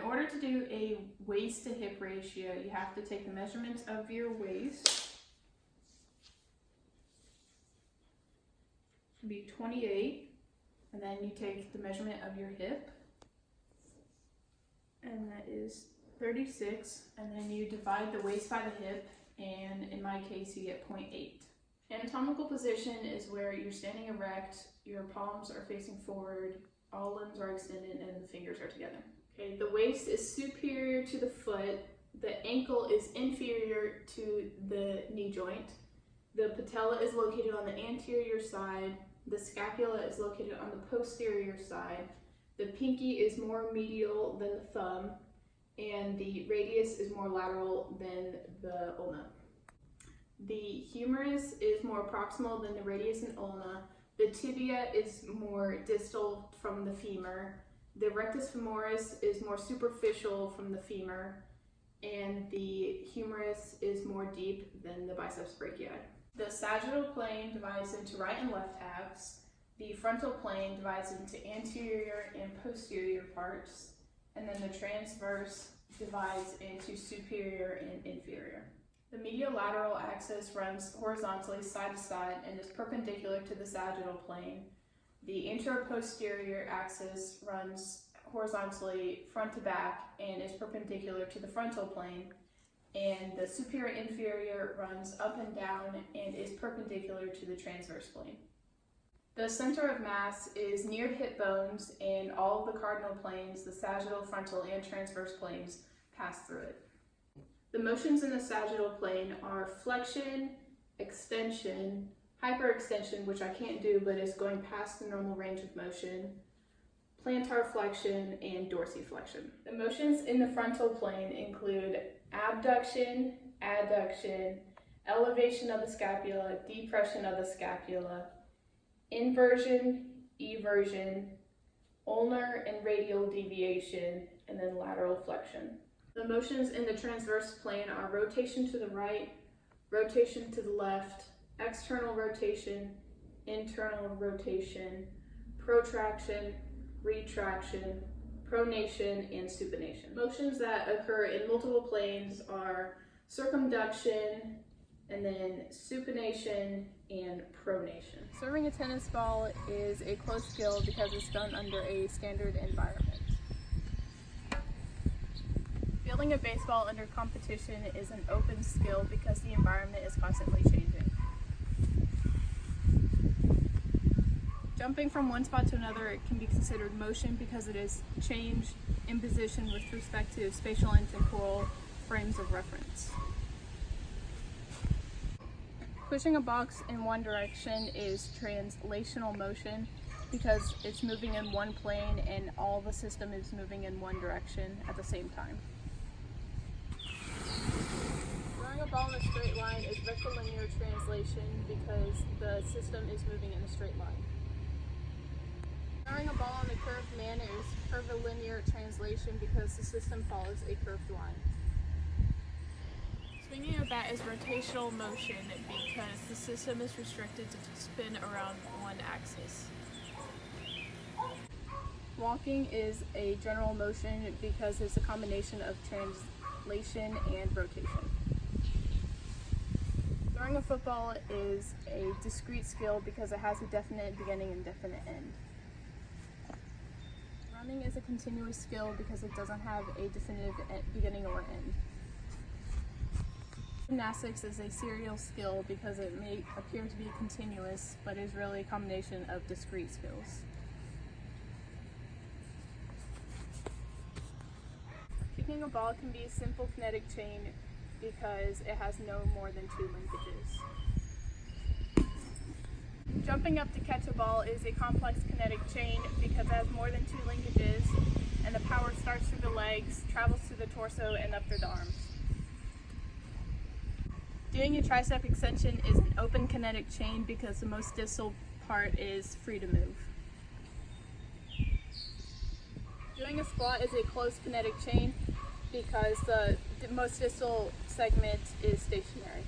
order to do a waist to hip ratio, you have to take the measurements of your waist. Should be 28, and then you take the measurement of your hip, and that is 36, and then you divide the waist by the hip, and in my case you get 0.8. Anatomical position is where you're standing erect, your palms are facing forward, all limbs are extended, and the fingers are together. Okay, the waist is superior to the foot, the ankle is inferior to the knee joint, the patella is located on the anterior side, the scapula is located on the posterior side, the pinky is more medial than the thumb, and the radius is more lateral than the ulna. The humerus is more proximal than the radius and ulna, the tibia is more distal from the femur, the rectus femoris is more superficial from the femur, and the humerus is more deep than the biceps brachii. The sagittal plane divides into right and left halves. The frontal plane divides into anterior and posterior parts. And then the transverse divides into superior and inferior. The medial-lateral axis runs horizontally side to side and is perpendicular to the sagittal plane. The anteroposterior axis runs horizontally front to back and is perpendicular to the frontal plane. And the superior-inferior runs up and down and is perpendicular to the transverse plane. The center of mass is near the hip bones, and all of the cardinal planes, the sagittal, frontal, and transverse planes, pass through it. The motions in the sagittal plane are flexion, extension, hyperextension, which I can't do but is going past the normal range of motion, plantar flexion, and dorsiflexion. The motions in the frontal plane include abduction, adduction, elevation of the scapula, depression of the scapula, inversion, eversion, ulnar and radial deviation, and then lateral flexion. The motions in the transverse plane are rotation to the right, rotation to the left, external rotation, internal rotation, protraction, retraction, pronation, and supination. Motions that occur in multiple planes are circumduction, and then supination and pronation. Serving a tennis ball is a close skill because it's done under a standard environment. Fielding a baseball under competition is an open skill because the environment is constantly changing. Jumping from one spot to another can be considered motion because it is change in position with respect to spatial and temporal frames of reference. Pushing a box in one direction is translational motion because it's moving in one plane and all the system is moving in one direction at the same time. Throwing a ball in a straight line is rectilinear translation because the system is moving in a straight line. Throwing a ball on a curved man is curvilinear translation because the system follows a curved line. Swinging a bat is rotational motion because the system is restricted to spin around one axis. Walking is a general motion because it's a combination of translation and rotation. Throwing a football is a discrete skill because it has a definite beginning and definite end. Running is a continuous skill because it doesn't have a definitive beginning or end. Gymnastics is a serial skill because it may appear to be continuous, but is really a combination of discrete skills. Kicking a ball can be a simple kinetic chain because it has no more than 2 linkages. Jumping up to catch a ball is a complex kinetic chain because it has more than 2 linkages, and the power starts through the legs, travels through the torso, and up through the arms. Doing a tricep extension is an open kinetic chain because the most distal part is free to move. Doing a squat is a closed kinetic chain because the most distal segment is stationary.